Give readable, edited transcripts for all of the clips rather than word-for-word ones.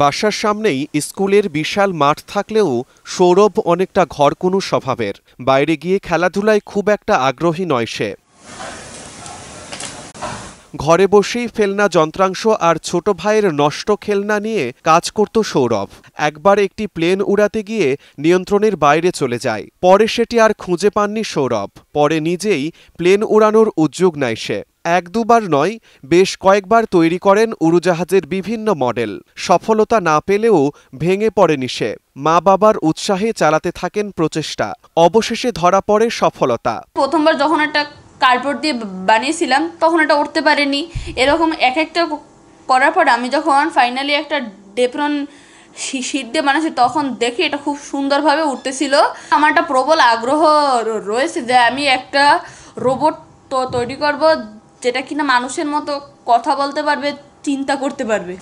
বাসার সামনেই স্কুলের বিশাল মাঠ থাকলেও সৌরভ অনেকটা ঘরকুনু স্বভাবের। বাইরে গিয়ে খেলাধুলায় খুব একটা আগ্রহী নয় সে। ঘরে বসেই ফেলনা যন্ত্রাংশ আর ছোট ভাইয়ের নষ্ট খেলনা নিয়ে কাজ করত সৌরভ। একবার একটি প্লেন উড়াতে গিয়ে নিয়ন্ত্রণের বাইরে চলে যায়। পরে সেটি আর খুঁজে পাননি সৌরভ। পরে নিজেই প্লেন উড়ানোর উদ্যোগ নেয় সে। এক দুবার নয়, বেশ কয়েকবার তৈরি করেন উড়োজাহাজের বিভিন্ন মডেল। সফলতা না পেলেও ভেঙে পড়েনি সে। মা বাবার উৎসাহে চালাতে থাকেন প্রচেষ্টা। অবশেষে ধরা পড়ে সফলতা। প্রথমবার যখন একটা কার্ডবোর্ড দিয়ে বানিয়েছিলাম তখন এটা উঠতে পারেনি। এরকম এক একটা করার পর আমি যখন ফাইনালি একটা ডেপ্রন শীট দিয়ে বানাচ্ছি তখন দেখি এটা খুব সুন্দরভাবে উঠতেছিল। আমার একটা প্রবল আগ্রহ রয়েছে যে আমি একটা রোবট তৈরি করব যেটা কিনা মানুষের মতো কথা বলতে পারবে, চিন্তা করতে পারবে।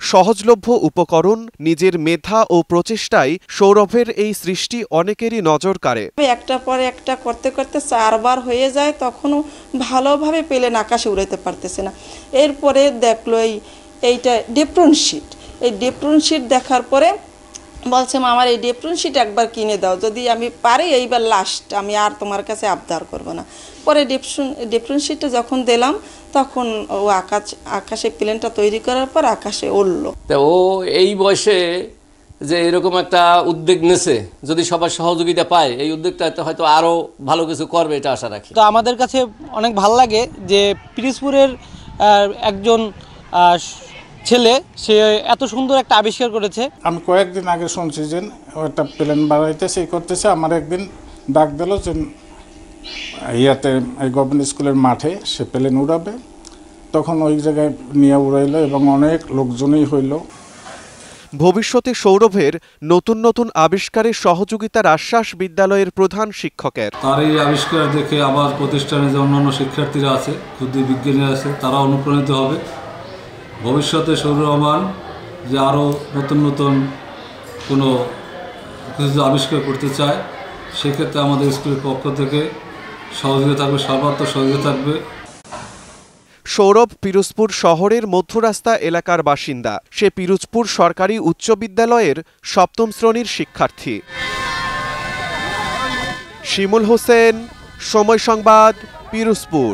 সহজলভ্য উপকরণ, নিজের মেধা ও প্রচেষ্টায় সৌরভের এই সৃষ্টি অনেকেরই নজর কাড়ে। একটা পরে একটা করতে করতে 4 বার হয়ে যায়, তখনও ভালোভাবে প্লেন আকাশে উড়াতে পারতেছে না। এরপরে দেখলো এইটা ডেপ্রন শিট। এই ডেপ্রন শিট দেখার পরে বলছে আমার এই ডেপ্রন শিট একবার কিনে দাও, যদি আমি পারি এইবার লাস্ট, আমি আর তোমার কাছে আবদার করব না। পরে ডেপ্রন শিটটা যখন দিলাম তখন ও আকাশে প্লেনটা তৈরি করার পর আকাশে উড়ল। তো ও এই বয়সে যে এরকম একটা উদ্যোগ নেছে, যদি সবার সহযোগিতা পায় এই উদ্যোগটা হয়তো আরও ভালো কিছু করবে, এটা আশা রাখি। তো আমাদের কাছে অনেক ভালো লাগে যে পিরোজপুরের একজন ছেলে সে এত সুন্দর একটা আবিষ্কার করেছে। আমি কয়েকদিন আগে শুনছি যে একটা প্লেন বানাইতেছে করতেছে। আমার একদিন ডাক দিল যে ইয়াতে এই গভর্নমেন্ট স্কুলের মাঠে সে প্লেন উড়াবে। তখন ওই জায়গায় নিয়ে উড়াইলো এবং অনেক লোকজনই হইল। ভবিষ্যতে সৌরভের নতুন নতুন আবিষ্কারের সহযোগিতার আশ্বাস বিদ্যালয়ের প্রধান শিক্ষকের। তার এই আবিষ্কার দেখে আবার প্রতিষ্ঠানে যে অন্যান্য শিক্ষার্থীরা আছে, ক্ষুদ্র বিজ্ঞানী আছে, তারা অনুপ্রাণিত হবে। ভবিষ্যতে সৌরভ রহমান যে আরও নতুন নতুন কোনো কিছু আবিষ্কার করতে চায়, সেক্ষেত্রে আমাদের স্কুলের পক্ষ থেকে সহযোগিতা থাকবে, সর্বাত্মক সহযোগিতা থাকবে। সৌরভ পিরোজপুর শহরের মধ্যরাস্তা এলাকার বাসিন্দা। সে পিরোজপুর সরকারি উচ্চ বিদ্যালয়ের 7ম শ্রেণীর শিক্ষার্থী। শিমুল হোসেন, সময় সংবাদ, পিরোজপুর।